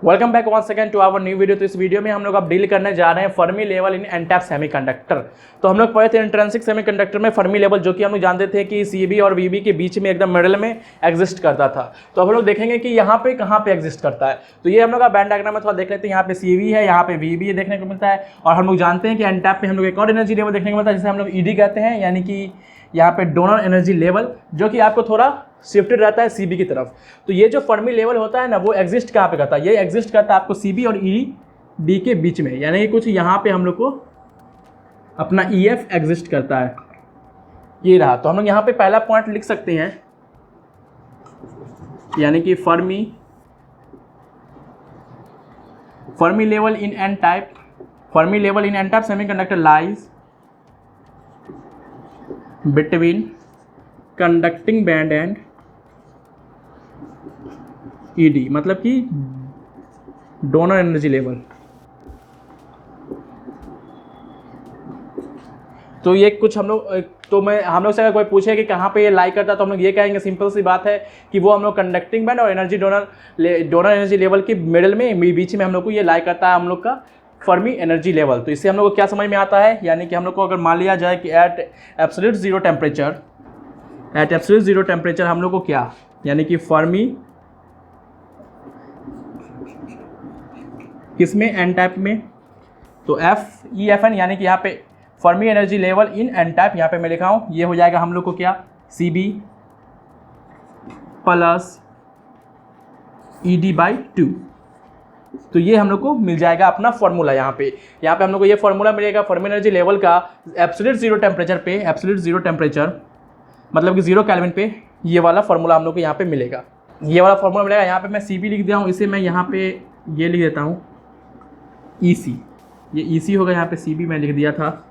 Welcome back one second to our new video. तो इस video में हम लोग अब डील करने जा रहे हैं Fermi level in an type semiconductor. तो हम लोग पढ़े थे इंट्रिंसिक सेमीकंडक्टर में फर्मी लेवल, जो कि हम लोग जानते थे कि सीबी और वीबी के बीच में एकदम मिडल में एग्जिस्ट करता था। तो हम लोग देखेंगे कि यहाँ पे कहाँ पे एग्जिस्ट करता है। तो ये हम लोग का बैंड डायग्राम में थोड़ा देख लेते हैं। यहाँ पे सीबी है, यहाँ पे वीबी देखने को मिलता है, और हम लोग जानते हैं कि एन टाइप पे हम लोग एक और एनर्जी लेवल देखने को मिलता है जिसे हम लोग ईडी कहते हैं, यानी कि यहाँ पे डोनर एनर्जी लेवल, जो कि आपको थोड़ा शिफ्टेड रहता है सीबी की तरफ। तो ये जो फर्मी लेवल होता है ना, वो एग्जिस्ट कहाँ पे करता है? ये एग्जिस्ट करता है आपको सीबी और ईडी के बीच में, यानी कि कुछ यहाँ पे हम लोग को अपना ईएफ एग्जिस्ट करता है, ये रहा। तो हम लोग यहाँ पे पहला पॉइंट लिख सकते हैं, यानी कि Fermi level in an type semiconductor lies between conducting band and ED, मतलब कि डोनर एनर्जी लेवल। तो ये कुछ हम लोग हम लोग से अगर कोई पूछे कि कहाँ पे ये लाई करता है, तो हम लोग ये कहेंगे, सिंपल सी बात है कि वो हम लोग कंडक्टिंग बैंड और डोनर एनर्जी लेवल के मिडल में, बीच में हम लोग को ये लाई करता है हम लोग का फर्मी एनर्जी लेवल। तो इससे हम लोग को क्या समझ में आता है, यानी कि हम लोग को अगर मान लिया जाए कि एट एब्सोल्यूट जीरो टेम्परेचर हम लोग को क्या, यानी कि फर्मी किसमें, एन टाइप में, तो FEFN, यानी कि यहाँ पे Fermi energy level in an type, यहाँ पे मैं लिखा हूँ, ये हो जाएगा हम लोग को क्या, CB प्लस ED/2। तो ये हम लोग को मिल जाएगा अपना फॉर्मूला। यहाँ पे हम लोग को ये फॉर्मूला मिलेगा फर्मी एनर्जी लेवल का एब्सोल्यूट जीरो टेम्परेचर मतलब कि 0 केल्विन पे। ये वाला फॉर्मूला हम लोग को यहाँ पे मिलेगा, यहाँ पे मैं CB लिख दिया हूँ, इसे मैं यहाँ पे ये लिख देता हूँ EC, ये EC होगा। यहाँ पे CB मैं लिख दिया था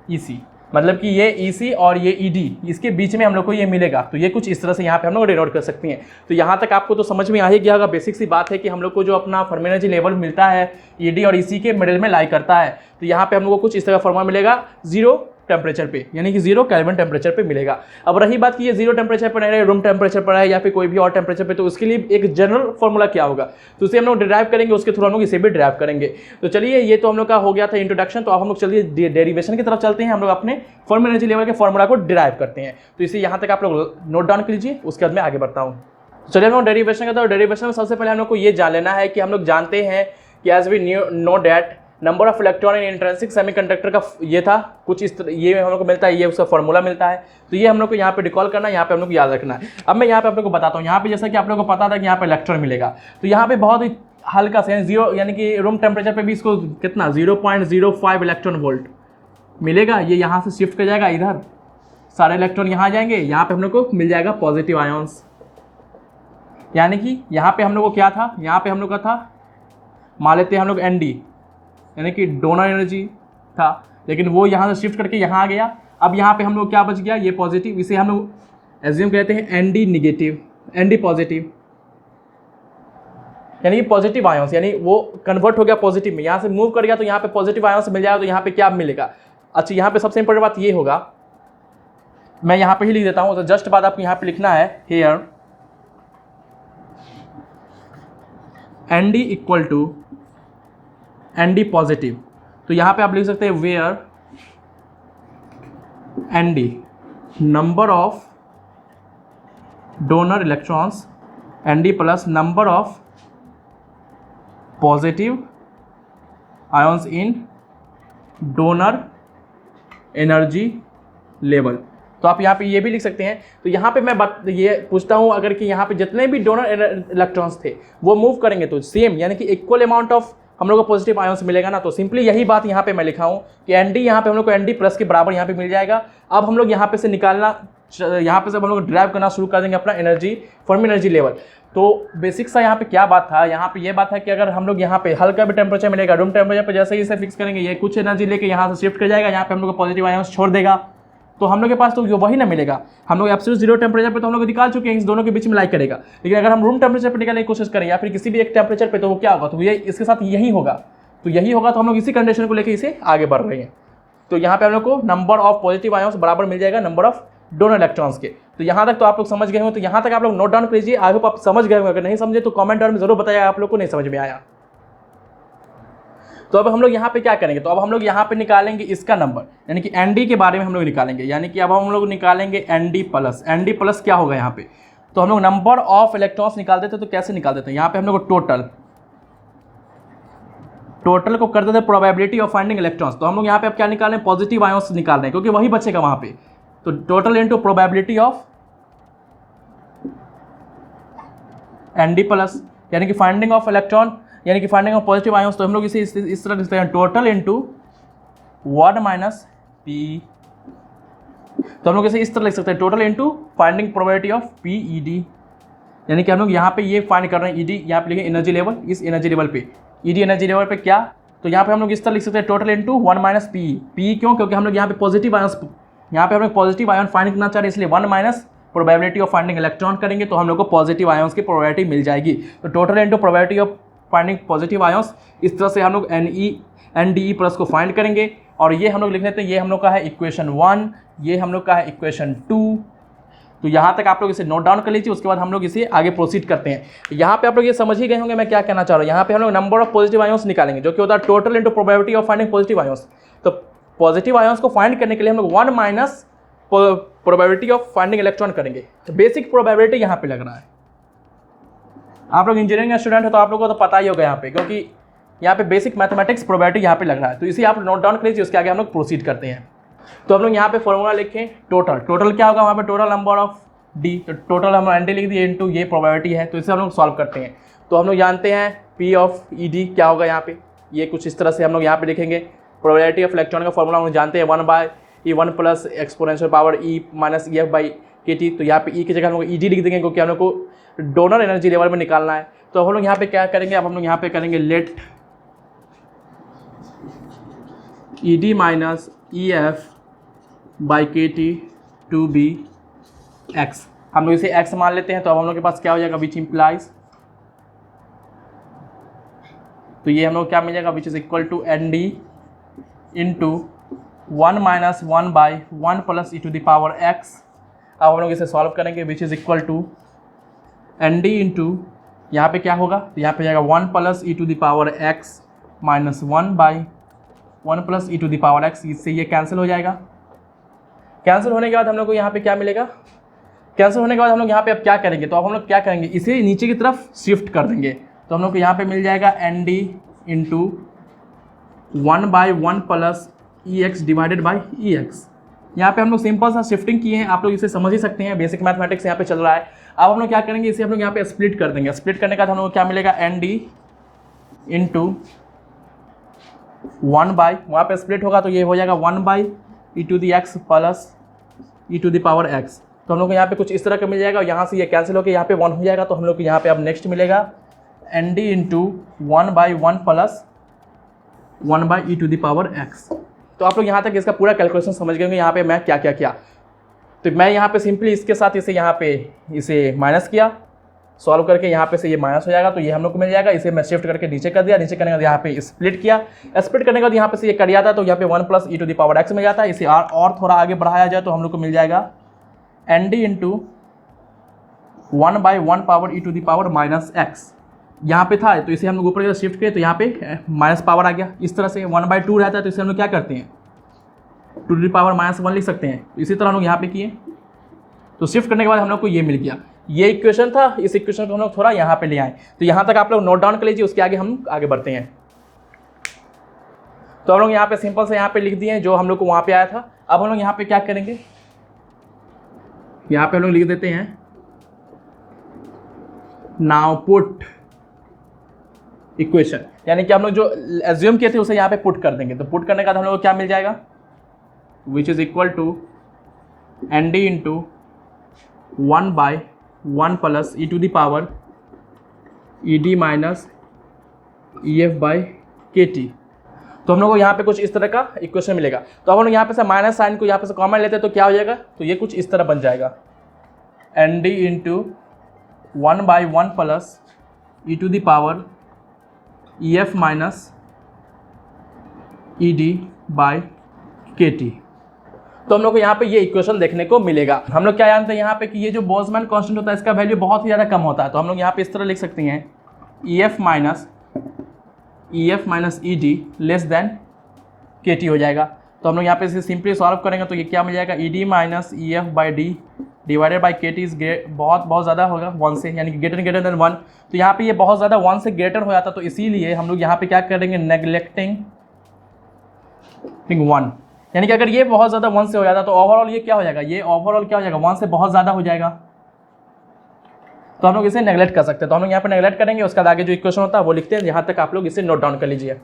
EC, मतलब कि ये EC और ये ED, इसके बीच में हम लोग को ये मिलेगा। तो ये कुछ इस तरह से यहाँ पे हम लोग डिनोट कर सकते हैं। तो यहाँ तक आपको तो समझ में आ ही गया होगा, बेसिक सी बात है कि हम लोग को जो अपना फर्मी एनर्जी लेवल मिलता है ED और EC के मिडिल में लाई करता है। तो यहाँ पे हम लोग को कुछ इस तरह का फॉर्मूला मिलेगा 0 टेम्परेचर पे, यानी कि 0 केल्विन टेम्परेचर पे मिलेगा। अब रही बात कि ये 0 टेम्परेचर पर नहीं रहे, रूम टेम्परेचर पर है या फिर कोई भी और टेम्परेचर पे, तो उसके लिए एक जनरल फॉर्मूला क्या होगा, तो उसे हम लोग डिराइव करेंगे, उसके थ्रू हम लोग इसे भी डिराइव करेंगे। तो चलिए, ये तो हम लोग का हो गया था इंट्रोडक्शन। तो अब हम लोग चलिए डेरिवेशन की तरफ चलते हैं। हम लोग अपने फर्मी एनर्जी लेवल के फॉर्मूला को डिराइव करते हैं। तो इसे यहाँ तक आप लोग नोट डाउन कर लीजिए, उसके बाद मैं आगे बढ़ता हूँ। चलिए हम लोग डेरिवेशन करते हैं। डेरिवेशन में सबसे पहले हम लोग को ये जान लेना है कि हम लोग जानते हैं कि as we know that number of electron in intrinsic semiconductor का ये था कुछ इस तरह, ये हम लोग को मिलता है, ये उसका फॉर्मूला मिलता है। तो ये हम लोग को यहाँ पे रिकॉल करना है, यहाँ पे हम लोग को याद रखना है। अब मैं यहाँ पे आप लोग को बताता हूँ। यहाँ पे जैसा कि आप लोग को पता था कि यहाँ पे इलेक्ट्रॉन मिलेगा, तो यहाँ पे बहुत ही हल्का से 0, यानी कि रूम टेम्परेचर पे भी इसको कितना 0.05 इलेक्ट्रॉन वोल्ट मिलेगा। ये यहाँ से शिफ्ट कर जाएगा इधर, सारे इलेक्ट्रॉन यहाँ जाएंगे, यहाँ पे हम लोग को मिल जाएगा पॉजिटिव आयन्स। यानी कि यहाँ पे हम लोग को क्या था, यहाँ पे हम लोग का था, मान लेते हैं हम लोग ND, यानी कि डोनर एनर्जी था, लेकिन वो यहाँ से शिफ्ट करके यहाँ आ गया। अब यहाँ पे हम लोग क्या बच गया, ये पॉजिटिव, इसे हम लोग एज्यूम करते हैं ND नेगेटिव, ND पॉजिटिव, यानी कि पॉजिटिव आयंस, यानी वो कन्वर्ट हो गया पॉजिटिव में, यहाँ से मूव कर गया, तो यहाँ पे पॉजिटिव आयंस मिल जाएगा। तो यहाँ पे क्या मिलेगा, अच्छा यहाँ पे सबसे इंपॉर्टेंट बात ये होगा, मैं यहाँ पे ही लिख देता हूँ। तो जस्ट बात आपको यहाँ पे लिखना है, here ND equal to ND positive. तो यहाँ पे आप लिख सकते हैं where ND number of donor electrons, ND plus number of positive ions in donor energy level. तो आप यहाँ पे ये भी लिख सकते हैं। तो यहाँ पे मैं ये पूछता हूँ, अगर कि यहाँ पे जितने भी डोनर इलेक्ट्रॉन्स थे वो मूव करेंगे तो सेम, यानी कि इक्वल अमाउंट ऑफ हम लोग को पॉजिटिव आयंस मिलेगा ना। तो सिंपली यही बात यहाँ पे मैं लिखा हूँ कि ND यहाँ पे हम लोग को ND प्लस के बराबर यहाँ पे मिल जाएगा। अब हम लोग यहाँ पे से निकालना, यहाँ पे से हम लोग ड्राइव करना शुरू कर देंगे अपना फर्मी एनर्जी लेवल। तो बेसिक सा यहाँ पे क्या बात था, यहाँ पे ये बात है कि अगर हम लोग यहाँ पे हल्का भी टेम्परेचर मिलेगा, रूम टेम्परेचर पे जैसे ही इसे फिक्स करेंगे, ये कुछ एनर्जी लेके यहाँ से शिफ्ट कर जाएगा, यहाँ पे हम लोग को पॉजिटिव आयंस छोड़ देगा। तो हम लोग के पास तो वही ना मिलेगा। हम लोग एब्सोल्यूट 0 टेम्परेचर पे तो हम लोग निकाल चुके हैं, इस दोनों के बीच में लाई करेगा। लेकिन अगर हम रूम टेम्परेचर पे निकालने की कोशिश करें या फिर किसी भी एक टेम्परेचर पे, तो वो क्या होगा, तो ये इसके साथ यही होगा। तो हम लोग इसी कंडीशन को लेकर इसे आगे बढ़ रहे हैं। तो यहाँ पे हम लोग को नंबर ऑफ पॉजिटिव आयंस बराबर मिल जाएगा नंबर ऑफ डोनर इलेक्ट्रॉन्स के। तो यहाँ तक तो आप लोग समझ गए हो, तो यहाँ तक आप लोग नोट डाउन कीजिए। आई होप आप समझ गए हो, अगर नहीं समझे तो कमेंट में जरूर बताइए आप लोग को नहीं समझ में आया। तो अब हम लोग यहाँ पे क्या करेंगे, तो अब हम लोग यहाँ पे निकालेंगे इसका नंबर, यानी कि ND के बारे में हम लोग निकालेंगे, यानी कि अब हम लोग निकालेंगे ND प्लस क्या होगा यहाँ पे, तो हम लोग नंबर ऑफ इलेक्ट्रॉन्स निकाल देते, तो कैसे निकाल देते हैं, यहाँ पे हम लोग टोटल को कर देते हैं प्रोबेबिलिटी ऑफ फाइंडिंग इलेक्ट्रॉन्स। तो हम लोग यहाँ पे अब क्या निकाल रहे हैं, पॉजिटिव आयन्स निकाल रहे हैं, क्योंकि वही बचेगा वहाँ पे। तो total into probability of ND plus, यानी कि फाइंडिंग ऑफ इलेक्ट्रॉन, यानी कि फाइंडिंग ऑफ पॉजिटिव आयन्स। तो हम लोग इसे इस तरह लिखते हैं, टोटल इंटू 1 माइनस P। तो हम लोग इसे इस तरह लिख सकते हैं, total into finding probability of PED, यानी कि हम लोग यहाँ पे ये फाइंड कर रहे हैं ED, यहाँ पे लिखे एनर्जी लेवल, इस एनर्जी लेवल पे ED एनर्जी लेवल पे क्या, तो यहाँ पे हम लोग इस तरह लिख सकते हैं, टोटल इंटू 1 माइनस PE क्यों, क्योंकि हम लोग यहाँ पे पॉजिटिव आयन्स, यहाँ पे हम लोग पॉजिटिव आयन फाइंड करना चाह रहे हैं, इसलिए 1 minus probability of finding electron करेंगे तो हम लोग को पॉजिटिव आयन्स की प्रोबेबिलिटी मिल जाएगी। तो total into probability of finding positive ions, इस तरह से हम लोग NDE प्लस को फाइंड करेंगे। और ये हम लोग लिख लेते हैं, ये हम लोग का है इक्वेशन 1, ये हम लोग का है इक्वेशन 2। तो यहाँ तक आप लोग इसे नोट डाउन कर लीजिए, उसके बाद हम लोग इसे आगे प्रोसीड करते हैं। यहाँ पे आप लोग ये समझ ही गए होंगे मैं क्या कहना चाह रहा हूँ। यहाँ पे हम लोग नंबर ऑफ पॉजिटिव आयन्स निकालेंगे, जो कि होता है total into probability of finding positive ions. तो पॉजिटिव आयन्स को फाइंड करने के लिए हम लोग 1 minus probability of finding electron करेंगे। तो बेसिक प्रोबेबिलिटी यहाँ पे लग रहा है, आप लोग इंजीनियरिंग का स्टूडेंट है तो आप लोगों को तो पता ही होगा यहाँ पे, क्योंकि यहाँ पे बेसिक मैथमेटिक्स प्रोबेबिलिटी यहाँ पे लग रहा है। तो इसे आप नोट डाउन कर लीजिए, उसके आगे हम लोग प्रोसीड करते हैं। तो हम लोग यहाँ पे फॉर्मूला लिखें, टोटल क्या होगा वहाँ पे, टोटल नंबर ऑफ D, तो टोटल हम ND लिख दिए इंटू ये प्रोबेबिलिटी है। तो इसे हम लोग सॉल्व करते हैं। तो हम लोग जानते हैं P ऑफ ED क्या होगा, यहाँ पे ये कुछ इस तरह से हम लोग यहाँ पे लिखेंगे। प्रोबेबिलिटी ऑफ इलेक्ट्रॉन का फॉर्मूला हम लोग जानते हैं 1/E1 plus exponential power E minus EF by KT। तो यहाँ पे E की जगह हम लोग ED लिख देंगे, क्योंकि हम लोग को डोनर एनर्जी लेवल में निकालना है। तो हम लोग यहाँ पे क्या करेंगे, अब हम लोग यहाँ पे करेंगे let ED minus EF by KT to be x। हम लोग इसे x मान लेते हैं। तो अब हम लोग के पास क्या हो जाएगा, विच इम्प्लाइज, तो ये हम लोग क्या मिल जाएगा, which is equal to ND into 1 minus 1/1 plus E to the power x। अब हम लोग इसे सॉल्व करेंगे, which is equal to ND into यहाँ पे क्या होगा, तो यहाँ पे जाएगा 1 plus E to the power x minus 1/1 plus E to the power x। इससे ये कैंसिल हो जाएगा। कैंसिल होने के बाद हम लोग को यहाँ पे क्या मिलेगा, कैंसिल होने के बाद हम लोग यहाँ पे अब क्या करेंगे, तो अब हम लोग क्या करेंगे, इसे नीचे की तरफ शिफ्ट कर देंगे। तो हम लोग को यहाँ पे मिल जाएगा ND into 1/1 plus EX divided by EX। यहाँ पे हम लोग सिंपल सा शिफ्टिंग किए हैं, आप लोग इसे समझ ही सकते हैं, बेसिक मैथमेटिक्स यहाँ पे चल रहा है। अब हम लोग क्या करेंगे, इसे हम लोग यहाँ पे स्प्लिट कर देंगे। स्प्लिट करने के बाद हम लोग को क्या मिलेगा, ND इंटू 1/, वहाँ पे स्प्लिट होगा तो ये हो जाएगा 1/E to the x plus E to the power x। तो हम लोग को यहाँ पे कुछ इस तरह का मिल जाएगा, और यहाँ से ये कैंसिल होकर यहाँ पे 1 हो जाएगा। तो हम लोग को यहाँ पे अब नेक्स्ट मिलेगा ND into 1/1 plus 1/E to the power x। तो आप लोग यहाँ तक इसका पूरा कैलकुलेशन समझ गए होंगे, यहाँ पे मैं क्या क्या किया। तो मैं यहाँ पे सिंपली इसके साथ इसे यहाँ पे इसे माइनस किया, सॉल्व करके यहाँ पे से ये माइनस हो जाएगा, तो ये हम लोग को मिल जाएगा। इसे मैं शिफ्ट करके नीचे कर दिया, नीचे करने के बाद यहाँ पे स्प्लिट किया, स्प्लिट करने के बाद यहाँ पे से ये कट जाता है, तो यहाँ पे 1 plus E to the power x मिल जाता है। इसे और थोड़ा आगे बढ़ाया जाए तो हम लोग को मिल जाएगा ND into 1/1 power E to the power minus x। यहाँ पे था तो इसे हम लोग ऊपर की तरफ शिफ्ट किए, तो यहाँ पे माइनस पावर आ गया। इस तरह से 1/2 रहता है, तो इसे हम लोग क्या करते हैं, 2 टू दी पावर -1 लिख सकते हैं। इसी तरह हम लोग यहाँ पे किए, तो शिफ्ट करने के बाद हम लोग को ये मिल गया। ये इक्वेशन था, इस इक्वेशन को हम लोग थोड़ा यहाँ पे ले आए। तो यहाँ तक आप लोग नोट डाउन कर लीजिए, उसके आगे हम आगे बढ़ते हैं। तो हम लोग यहाँ पे सिंपल से यहाँ पे लिख दिए जो हम लोग को वहाँ पे आया था। अब हम लोग यहाँ पे क्या करेंगे, यहाँ पे हम लोग लिख देते हैं नाउ पुट इक्वेशन, यानी कि हम लोग जो एज्यूम किए थे उसे यहाँ पे पुट कर देंगे। तो पुट करने के बाद हम लोग को क्या मिल जाएगा, which is equal to ND into 1/1 plus E to the power ED minus EF by KT। तो हम लोग को यहाँ पे कुछ इस तरह का इक्वेशन मिलेगा। तो अब हम लोग यहाँ पे से माइनस साइन को यहाँ पे से कॉमन लेते हैं, तो क्या हो जाएगा, तो ये कुछ इस तरह बन जाएगा ND into 1/1 plus E to the power EF minus ED by KT। तो हम लोग को यहाँ पे ये इक्वेशन देखने को मिलेगा। हम लोग क्या जानते हैं यहाँ पे कि ये जो बोल्ट्जमैन कांस्टेंट होता है इसका वैल्यू बहुत ही ज़्यादा कम होता है। तो हम लोग यहाँ पे इस तरह लिख सकते हैं EF माइनस ई F minus E D less than के टी हो जाएगा। तो हम लोग यहाँ पे इसे सिंपली सॉल्व करेंगे तो ये क्या मिल जाएगा, E D minus E F by D divided by K T is बहुत ज़्यादा होगा 1 से, यानी कि ग्रेटर देन 1। तो यहाँ पे ये बहुत ज़्यादा 1 से ग्रेटर हो जाता, तो इसीलिए हम लोग यहाँ पे क्या करेंगे, नेग्लेक्टिंग 1, यानी कि अगर ये बहुत ज़्यादा 1 से हो जाता तो ओवरऑल ये क्या हो जाएगा, ये ओवरऑल क्या हो जाएगा, 1 से बहुत ज़्यादा हो जाएगा। तो हम लोग इसे नेगलेक्ट कर सकते हैं, तो हम लोग यहाँ पे नेगलेक्ट करेंगे, उसके बाद आगे जो इक्वेशन होता है वो लिखते हैं, यहाँ तक आप लोग इसे नोट डाउन कर लीजिए।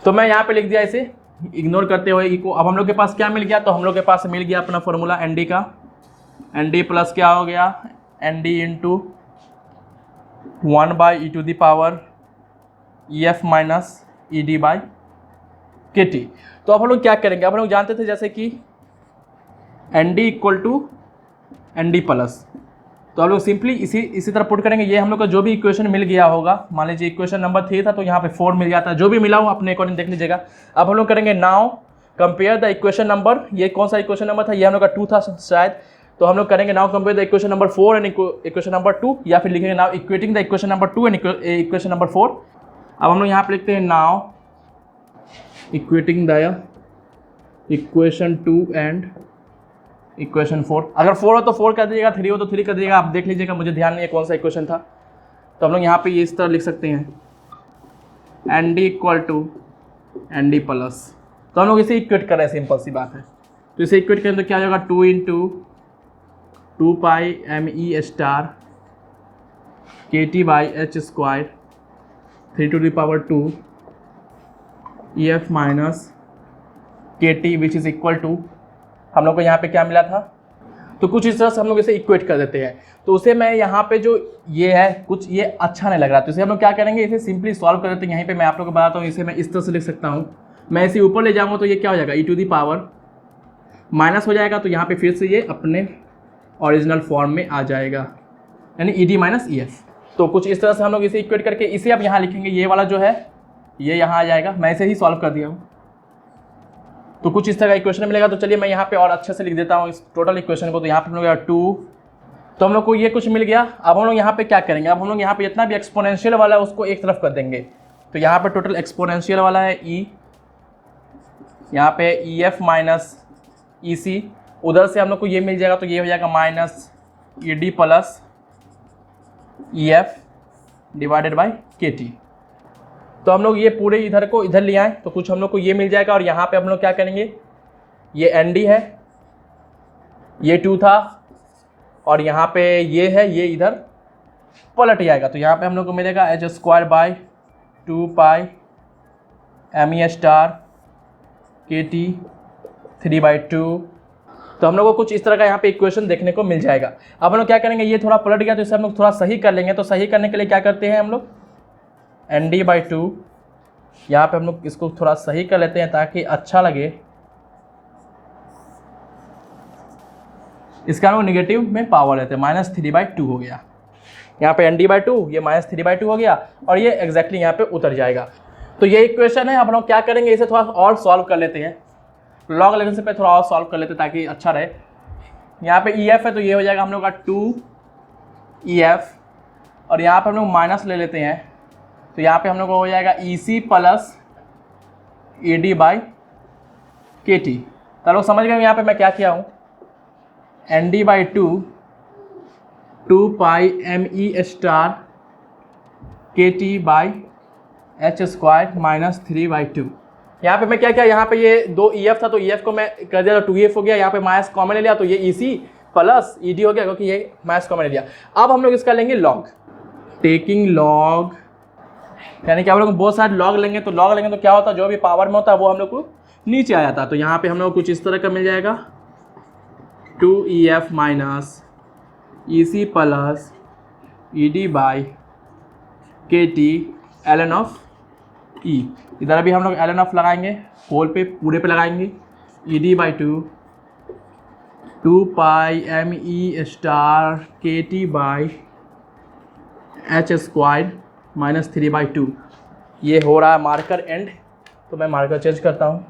तो मैं यहाँ पे लिख दिया इसे इग्नोर करते हुए ई को। अब हम लोग के पास क्या मिल गया, तो हम लोग के पास मिल गया अपना फॉर्मूला एन डी का, एन डी प्लस क्या हो गया, N D into 1 by E to the power E F minus E D by K T. तो अब हम लोग क्या करेंगे, अब हम लोग जानते थे जैसे कि N D equal to N D plus, तो हम लोग सिंपली इसी तरह पुट करेंगे। ये हम लोग का जो भी इक्वेशन मिल गया होगा, मान लीजिए इक्वेशन नंबर 3 था तो यहाँ पे 4 मिल जाता है, जो भी मिला हो अपने अकॉर्डिंग देख लीजिएगा। अब हम लोग करेंगे now compare the equation number, ये कौन सा इक्वेशन नंबर था, ये हम लोग का 2 था शायद, तो हम लोग करेंगे now compare the equation number 4 and equation number 2, या फिर लिखेंगे now equating the equation number 2 and equation number 4। अब हम लोग यहाँ पे लिखते हैं now equating the equation 2 and equation 4। अगर 4 हो तो 4 कर दीजिएगा, 3 हो तो 3 कर दीजिएगा, आप देख लीजिएगा, मुझे ध्यान नहीं है कौन सा इक्वेशन था। तो हम लोग यहाँ पे ये इस तरह लिख सकते हैं N D equal to N D plus. तो हम लोग इसे इक्वेट कर रहे हैं, सिंपल सी बात है। तो इसे इक्वेट करें तो क्या हो जाएगा, 2 into 2 pi M E star K T by H square 3 to the power 2 E F minus K T which is equal to, हम लोग को यहाँ पे क्या मिला था, तो कुछ इस तरह से हम लोग इसे इक्वेट कर देते हैं। तो उसे मैं यहाँ पे जो ये है कुछ ये अच्छा नहीं लग रहा, तो इसे हम लोग क्या करेंगे, इसे सिंपली सॉल्व कर देते हैं। यहीं पे मैं आप लोग को बताता हूँ, इसे मैं इस तरह से लिख सकता हूँ, मैं इसे ऊपर ले जाऊँगा तो ये क्या हो जाएगा, ई टू दी पावर माइनस हो जाएगा, तो यहाँ पे फिर से ये अपने ओरिजिनल फॉर्म में आ जाएगा, यानी E D minus E F. तो कुछ इस तरह से हम लोग इसे इक्वेट करके इसे अब यहाँ लिखेंगे, ये वाला जो है ये यहाँ आ जाएगा, मैं इसे ही सॉल्व कर दिया हूँ। तो कुछ इस तरह का इक्वेशन मिलेगा। तो चलिए मैं यहाँ पे और अच्छे से लिख देता हूँ इस टोटल इक्वेशन को। तो यहाँ पे हम लोग 2, तो हम लोग को ये कुछ मिल गया। अब हम लोग यहाँ पे क्या करेंगे, अब हम लोग यहाँ पे जितना भी एक्सपोनेंशियल वाला है उसको एक तरफ कर देंगे। तो यहाँ पे टोटल एक्सपोनेंशियल वाला है ई, यहाँ पे ई एफ माइनस ई सी, उधर से हम लोग को ये मिल जाएगा, तो ये हो जाएगा minus E D plus E F divided by K T. तो हम लोग ये पूरे इधर को इधर ले आए तो कुछ हम लोग को ये मिल जाएगा, और यहाँ पे हम लोग क्या करेंगे, ये एन डी है, ये 2 था, और यहाँ पे ये है, ये इधर पलट जाएगा। तो यहाँ पे हम लोग को मिलेगा H square by 2 pi M E star K T 3/2। तो हम लोग को कुछ इस तरह का यहाँ पे इक्वेशन देखने को मिल जाएगा। अब हम लोग क्या करेंगे, ये थोड़ा पलट गया तो इसे हम लोग थोड़ा सही कर लेंगे। तो सही करने के लिए क्या करते हैं हम लोग, एन डी बाई 2, यहाँ पर हम लोग इसको थोड़ा सही कर लेते हैं ताकि अच्छा लगे। इसका हम लोग निगेटिव में पावर लेते हैं, -3/2 हो गया। यहाँ पे ND/2, ये -3/2 हो गया, और ये एग्जैक्टली यहाँ पे उतर जाएगा। तो ये इक्वेशन है। अब हम लोग क्या करेंगे, इसे थोड़ा और सॉल्व कर लेते हैं, लॉग लेने से पहले थोड़ा और सॉल्व कर लेते हैं ताकि अच्छा रहे। यहाँ पे EF है तो ये हो जाएगा हम लोग का 2EF, और यहाँ पे हम लोग माइनस ले लेते हैं तो यहाँ पे हम लोग को हो जाएगा EC प्लस ED/KT। तो लोग समझ गए यहाँ पे मैं क्या किया हूँ, ND/2 2 पाई ME स्टार KT/H स्क्वायर -3/2। यहाँ पे मैं क्या किया, यहाँ पे ये 2 EF था तो EF को मैं कर दिया तो 2EF हो गया, यहाँ पे माइनस कॉमन ले लिया तो ये EC प्लस ED हो गया क्योंकि ये माइनस कॉमन ले लिया। अब हम लोग इसका लेंगे लॉग, टेकिंग लॉग, यानी कि हम लोग बहुत सारे लॉग लेंगे। तो लॉग लेंगे तो क्या होता है, जो भी पावर में होता है वो हम लोग को नीचे आ जाता है। तो यहाँ पे हम लोग कुछ इस तरह का मिल जाएगा, 2EF minus EC plus ED/KT ln of E। इधर अभी हम लोग ln ऑफ लगाएंगे, होल पे पूरे पे लगाएंगे, ED/2 2 पाई ME स्टार KT/H स्क्वायर -3/2। ये हो रहा है मार्कर एंड, तो मैं मार्कर चेंज करता हूँ,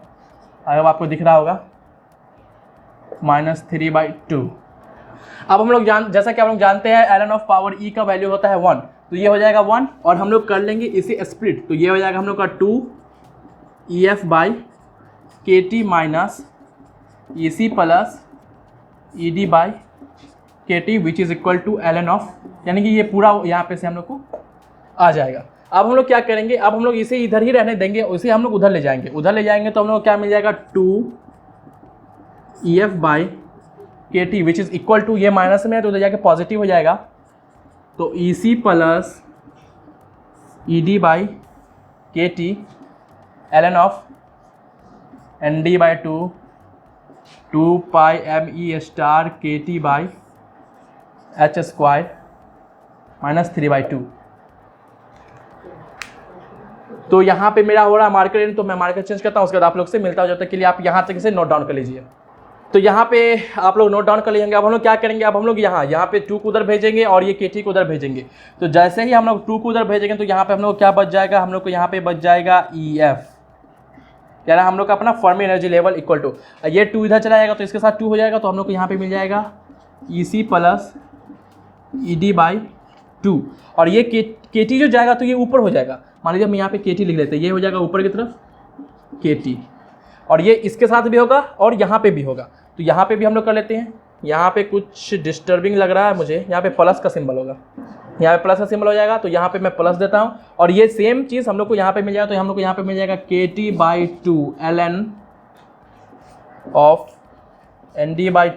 अगर आपको दिख रहा होगा -3/2। अब हम लोग जैसा कि हम लोग जानते हैं ln ऑफ पावर E का वैल्यू होता है 1, तो ये हो जाएगा 1 और हम लोग कर लेंगे इसे स्प्लिट, तो ये हो जाएगा हम लोग का 2 EF by KT minus EC plus ED by KT which is equal to ln of, यानी कि ये पूरा यहाँ पे से हम लोग को आ जाएगा। अब हम लोग क्या करेंगे, अब हम लोग इसे इधर ही रहने देंगे, उसे हम लोग उधर ले जाएंगे, तो हम लोग को क्या मिल जाएगा 2 EF by KT which is equal to, ये माइनस में है तो उधर जाके पॉजिटिव हो जाएगा, तो EC plus ED by KT ln of ND by 2 pi ME star KT by H square minus 3/2। तो यहाँ पे मेरा हो रहा है मार्कर इन, तो मैं मार्कर चेंज करता हूँ, उसके बाद आप लोग से मिलता हो, जब तक के लिए आप यहाँ तक इसे नोट डाउन कर लीजिए। तो यहाँ पे आप लोग नोट डाउन कर लीजिएंगे। अब हम लोग क्या करेंगे, अब हम लोग यहाँ पे 2 को उधर भेजेंगे और ये KT को उधर भेजेंगे। तो जैसे ही हम लोग 2 को उधर भेजेंगे तो यहाँ पे हम लोग क्या बच जाएगा, हम लोग को यहाँ पे बच जाएगा EF, यानी हम लोग का अपना Fermi energy level equal to, ये 2 इधर चला जाएगा तो इसके साथ 2 हो जाएगा, तो हम लोग को यहाँ पे मिल जाएगा EC प्लस ED बाई 2, और ये KT जो जाएगा तो ये ऊपर हो जाएगा, मान लीजिए हम यहाँ पे KT लिख लेते हैं, ये हो जाएगा ऊपर की तरफ KT, और ये इसके साथ भी होगा और यहाँ पे भी होगा, तो यहाँ पे भी हम लोग कर लेते हैं। यहाँ पे कुछ डिस्टर्बिंग लग रहा है मुझे, यहाँ पे प्लस का सिंबल होगा, यहाँ पे प्लस का सिंबल हो जाएगा, तो यहाँ पे मैं प्लस देता हूँ, और ये सेम चीज़ हम लोग को यहाँ पे मिल जाएगा, तो हम लोग को यहाँ पे मिल जाएगा KT by 2 ln of ND by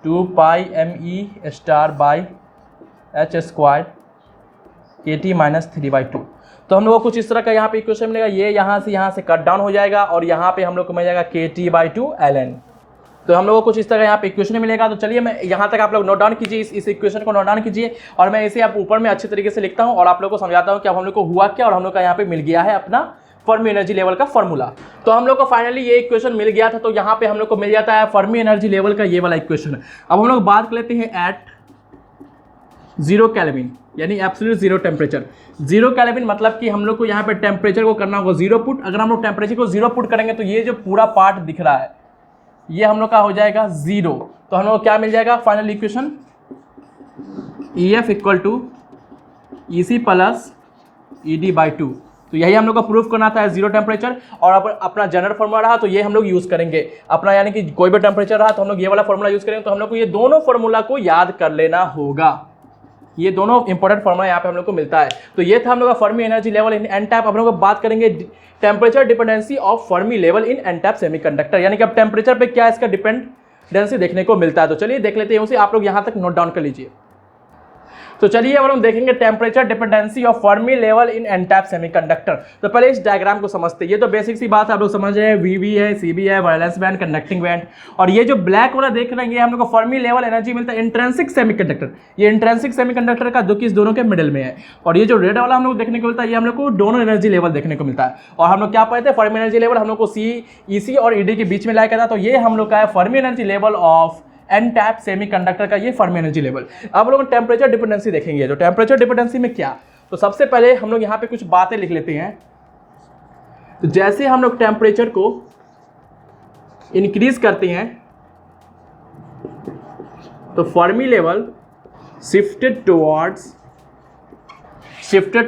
2 pi ME star by H square KT minus 3/2। तो हम लोग को कुछ इस तरह का यहाँ पे इक्वेशन मिलेगा, ये यहाँ से कट डाउन हो जाएगा और यहाँ पे हम लोग को मिल जाएगा KT बाई 2 ln। तो हम लोग को कुछ इस तरह यहाँ पे इक्वेशन मिलेगा। तो चलिए मैं यहाँ तक आप लोग नोट डाउन कीजिए, इस इक्वेशन को नोट डाउन कीजिए, और मैं इसे आप ऊपर में अच्छे तरीके से लिखता हूँ और आप लोग को समझाता हूँ कि अब हम लोग को हुआ क्या, और हम लोग का यहाँ पे मिल गया है अपना फर्मी एनर्जी लेवल का फॉर्मूला। तो हम लोग को फाइनली ये इक्वेशन मिल गया था, तो यहाँ पे हम लोग को मिल जाता है फर्मी एनर्जी लेवल का ये वाला इक्वेशन। अब हम लोग बात कर लेते हैं एट 0 केल्विन, यानी एब्सोल्यूट जीरो टेम्परेचर। 0 केल्विन मतलब कि हम लोग को यहाँ पे टेम्परेचर को करना होगा 0 पुट। अगर हम लोग टेम्परेचर को 0 पुट करेंगे तो ये जो पूरा पार्ट दिख रहा है ये हम लोग का हो जाएगा 0। तो हम लोग को क्या मिल जाएगा final equation, EF equal to EC plus ED by 2। तो यही हम लोग को प्रूफ करना था 0 टेम्परेचर, और अपना जनरल फॉर्मूला रहा तो ये हम लोग यूज़ करेंगे अपना, यानी कि कोई भी टेम्परेचर रहा तो हम लोग ये वाला फॉर्मूला यूज़ करेंगे। तो हम लोग को ये दोनों फॉर्मूला को याद कर लेना होगा, ये दोनों इंपॉर्टेंट फॉर्मूला यहाँ पे हम लोग को मिलता है। तो ये था हम लोग का Fermi energy level in an type. अब हम लोग बात करेंगे temperature dependency of Fermi level in an type semiconductor, यानी कि अब टेम्परेचर पे क्या इसका डिपेंडेंसी देखने को मिलता है। तो चलिए देख लेते हैं उसे, आप लोग यहाँ तक नोट डाउन कर लीजिए। तो चलिए अब हम देखेंगे temperature dependency of Fermi level in an type semiconductor. तो पहले इस डायग्राम को समझते हैं। ये तो बेसिक सी बात है, आप लोग समझ रहे हैं, VB है, CB है, वैलेंस बैंड, कंडक्टिंग बैंड, और ये जो ब्लैक वाला देख रहे हैं ये हम लोग को फर्मी लेवल एनर्जी मिलता है इंट्रिंसिक सेमीकंडक्टर। ये इंट्रिंसिक सेमीकंडक्टर का जो कि इस दोनों के मिडिल में है, और ये जो रेड वाला हम लोग देखने को मिलता है ये हम लोग को दोनों एनर्जी लेवल देखने को मिलता है। और हम लोग क्या पढ़ते हैं, फर्मी एनर्जी लेवल हम लोग को EC और ED के बीच में लाया गया था। तो ये हम लोग का है Fermi energy level of N type semiconductor का ये फर्मी एनर्जी लेवल। अब लोग टेम्परेचर डिपेंडेंसी देखेंगे। तो टेम्परेचर डिपेंडेंसी में क्या, तो सबसे पहले हम लोग यहाँ पे कुछ बातें लिख लेते हैं। तो जैसे हम लोग टेम्परेचर को इंक्रीज करते हैं तो Fermi level shifted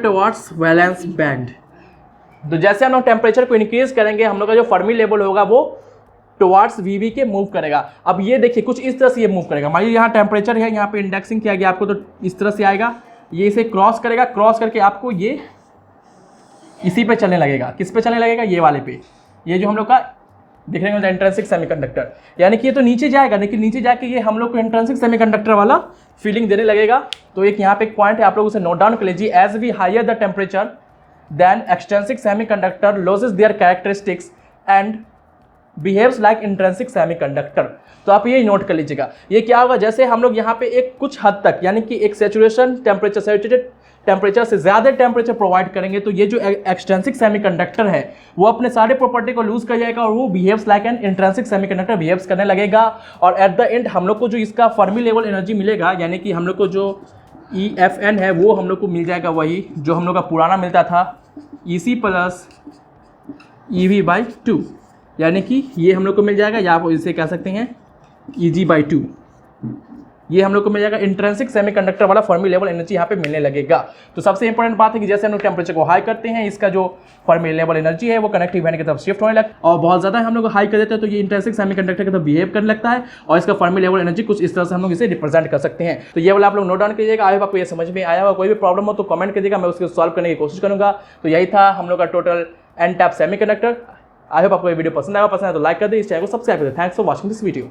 towards valence band. तो जैसे हम लोग टेम्परेचर को इंक्रीज करेंगे हम लोग का जो फर्मी लेवल होगा वो टुवर्ड्स VB के मूव करेगा। अब ये देखिए कुछ इस तरह से ये मूव करेगा। मान लीजिए यहाँ टेम्परेचर है, यहाँ पे इंडेक्सिंग किया गया आपको, तो इस तरह से आएगा, ये इसे क्रॉस करेगा, क्रॉस करके आपको ये इसी पे चलने लगेगा। किस पे चलने लगेगा, ये वाले पे, ये जो हम लोग का देखने को मिलता है इंट्रिंसिक सेमीकंडक्टर, यानी कि ये तो नीचे जाएगा, लेकिन नीचे जाके ये हम लोग को इंट्रिंसिक सेमीकंडक्टर वाला फीलिंग देने लगेगा। तो एक यहाँ पे एक पॉइंट है, आप लोग उसे नोट डाउन कर लीजिए। As we higher the temperature then extrinsic semiconductor loses their characteristics and behaves like intrinsic semiconductor. तो आप ये नोट कर लीजिएगा। ये क्या होगा, जैसे हम लोग यहाँ पे एक कुछ हद तक, यानी कि एक सैचुरेशन टेम्परेचर, सैचुरेटेड टेम्परेचर से ज़्यादा टेम्परेचर प्रोवाइड करेंगे तो ये जो एक्सट्रिंसिक सेमीकंडक्टर है वो अपने सारे प्रॉपर्टी को लूज कर जाएगा और वो behaves like an intrinsic semiconductor behaves करने लगेगा। और एट द एंड हम लोग को जो इसका फर्मी लेवल एनर्जी मिलेगा, यानी कि हम लोग को जो EFN है वो हम लोग को मिल जाएगा वही जो हम लोग का पुराना मिलता था, EC प्लस EV बाई 2, यानी कि ये हम लोग को मिल जाएगा, या आप इसे कह सकते हैं EG बाई 2। ये हम लोग को मिल जाएगा इंट्रिंसिक सेमीकंडक्टर वाला फर्मी लेवल एनर्जी यहाँ पे मिलने लगेगा। तो सबसे इंपॉर्टेंट बात है कि जैसे हम लोग टेम्परेचर को हाई करते हैं, इसका जो फर्मी लेवल एनर्जी है वो कंडक्टिव बैंड की तरफ शिफ्ट होने लगता है, और बहुत ज़्यादा हम लोग हाई कर देते हैं तो ये इंट्रिंसिक सेमीकंडक्टर की तरफ बिहेव करने लगता है, और इसका फर्मी लेवल एनर्जी कुछ इस तरह से हम लोग इसे रिप्रेजेंट कर सकते हैं। तो ये वाला आप लोग नोट डाउन कीजिएगा। आई होप आपको ये समझ में आया होगा। कोई भी प्रॉब्लम हो तो कमेंट कीजिएगा, मैं उसको सॉल्व करने की कोशिश करूँगा। तो यही था हम लोग का total N type semiconductor. I hope आपको ये वीडियो पसंद आया तो लाइक कर दे, इस चैनल को सब्सक्राइब कर दे। Thanks for watching this video.